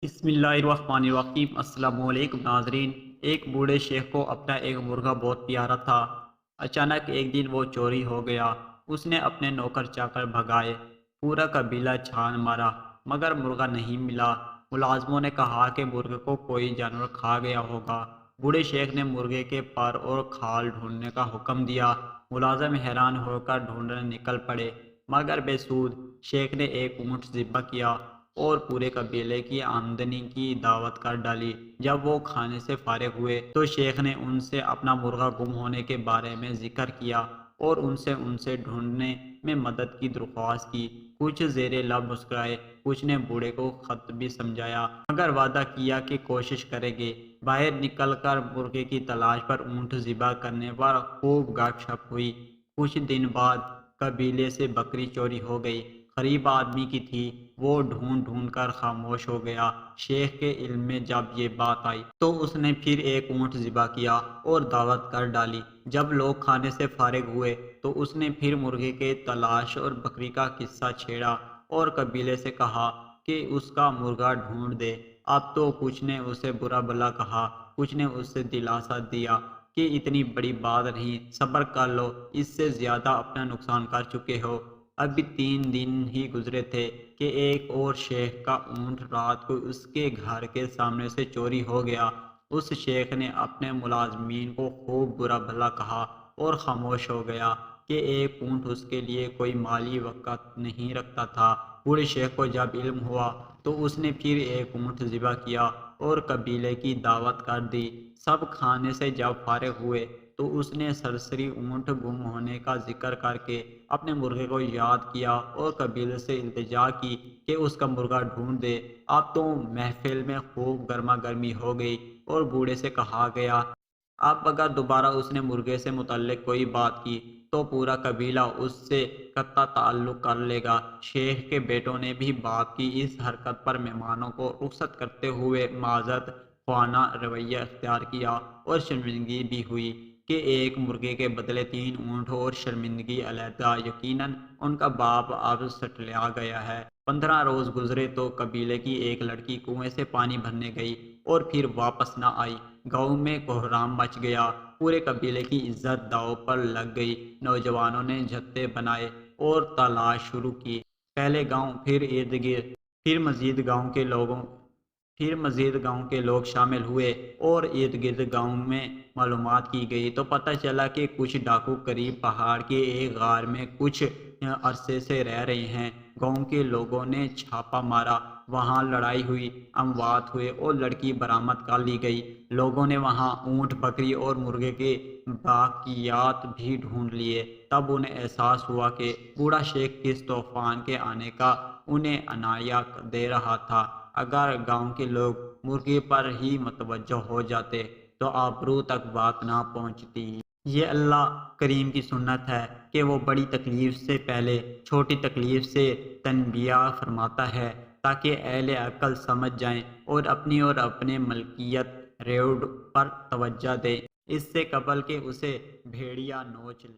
بسم اللہ الرحمن الرحیم۔ السلام علیکم ناظرین۔ ایک بوڑھے شیخ کو اپنا ایک مرغا بہت پیارا تھا۔ اچانک ایک دن وہ چوری ہو گیا۔ اس نے اپنے نوکر چاکر بھگائے، پورا قبیلہ چھان مارا، مگر مرغا نہیں ملا۔ ملازموں نے کہا کہ مرغے کو کوئی جانور کھا گیا ہوگا۔ بوڑھے شیخ نے مرغے کے پر اور کھال ڈھونڈنے کا حکم دیا۔ ملازم حیران ہو کر ڈھونڈنے نکل پڑے، مگر بے سود۔ شیخ نے ایک اونٹ ذبح کیا اور پورے قبیلے کی آمدنی کی دعوت کر ڈالی۔ جب وہ کھانے سے فارغ ہوئے تو شیخ نے ان سے اپنا مرغا گم ہونے کے بارے میں ذکر کیا اور ان سے ڈھونڈنے میں مدد کی درخواست کی۔ کچھ زیر لب مسکرائے، کچھ نے بوڑھے کو خط بھی سمجھایا، مگر وعدہ کیا کہ کوشش کریں گے۔ باہر نکل کر مرغے کی تلاش پر اونٹ ذبح کرنے پر خوب گپ شپ ہوئی۔ کچھ دن بعد قبیلے سے بکری چوری ہو گئی۔ غریب آدمی کی تھی، وہ ڈھونڈ ڈھونڈ کر خاموش ہو گیا۔ شیخ کے علم میں جب یہ بات آئی تو اس نے پھر ایک اونٹ ذبح کیا اور دعوت کر ڈالی۔ جب لوگ کھانے سے فارغ ہوئے تو اس نے پھر مرغے کے تلاش اور بکری کا قصہ چھیڑا اور قبیلے سے کہا کہ اس کا مرغا ڈھونڈ دے۔ اب تو کچھ نے اسے برا بھلا کہا، کچھ نے اسے دلاسا دیا کہ اتنی بڑی بات نہیں، صبر کر لو، اس سے زیادہ اپنا نقصان کر چکے ہو۔ ابھی 3 دن ہی گزرے تھے کہ ایک اور شیخ کا اونٹ رات کو اس کے گھر کے سامنے سے چوری ہو گیا۔ اس شیخ نے اپنے ملازمین کو خوب برا بھلا کہا اور خاموش ہو گیا کہ ایک اونٹ اس کے لیے کوئی مالی وقت نہیں رکھتا تھا۔ بوڑھے شیخ کو جب علم ہوا تو اس نے پھر ایک اونٹ ذبح کیا اور قبیلے کی دعوت کر دی۔ سب کھانے سے جب فارغ ہوئے تو اس نے سرسری اونٹ گم ہونے کا ذکر کر کے اپنے مرغے کو یاد کیا اور قبیلے سے التجا کی کہ اس کا مرغا ڈھونڈ دے۔ اب تو محفل میں خوب گرما گرمی ہو گئی اور بوڑھے سے کہا گیا، اب اگر دوبارہ اس نے مرغے سے متعلق کوئی بات کی تو پورا قبیلہ اس سے قطع تعلق کر لے گا۔ شیخ کے بیٹوں نے بھی باپ کی اس حرکت پر مہمانوں کو رخصت کرتے ہوئے معذرت خواہ رویہ اختیار کیا اور شرمندگی بھی ہوئی کہ ایک مرغے کے بدلے 3 اونٹ اور شرمندگی علیحدہ۔ یقیناً ان کا باپ اب سٹلیا گیا ہے۔ 15 روز گزرے تو قبیلے کی ایک لڑکی کنویں سے پانی بھرنے گئی اور پھر واپس نہ آئی۔ گاؤں میں کوہرام مچ گیا، پورے قبیلے کی عزت داؤ پر لگ گئی۔ نوجوانوں نے جھتے بنائے اور تلاش شروع کی۔ پہلے گاؤں، پھر ارد گرد، پھر مزید گاؤں کے لوگ شامل ہوئے اور ارد گرد گاؤں میں معلومات کی گئی تو پتہ چلا کہ کچھ ڈاکو قریب پہاڑ کے ایک غار میں کچھ عرصے سے رہ رہے ہیں۔ گاؤں کے لوگوں نے چھاپا مارا، وہاں لڑائی ہوئی، اموات ہوئے اور لڑکی برآمد کر لی گئی۔ لوگوں نے وہاں اونٹ، بکری اور مرغے کے باقیات بھی ڈھونڈ لیے۔ تب انہیں احساس ہوا کہ بوڑھا شیخ کس طوفان کے آنے کا انہیں عنایہ دے رہا تھا۔ اگر گاؤں کے لوگ مرغے پر ہی متوجہ ہو جاتے تو آبرو تک بات نہ پہنچتی۔ یہ اللہ کریم کی سنت ہے کہ وہ بڑی تکلیف سے پہلے چھوٹی تکلیف سے تنبیہ فرماتا ہے تاکہ اہل عقل سمجھ جائیں اور اپنے ملکیت ریوڑ پر توجہ دیں، اس سے قبل کہ اسے بھیڑیا نوچ لے۔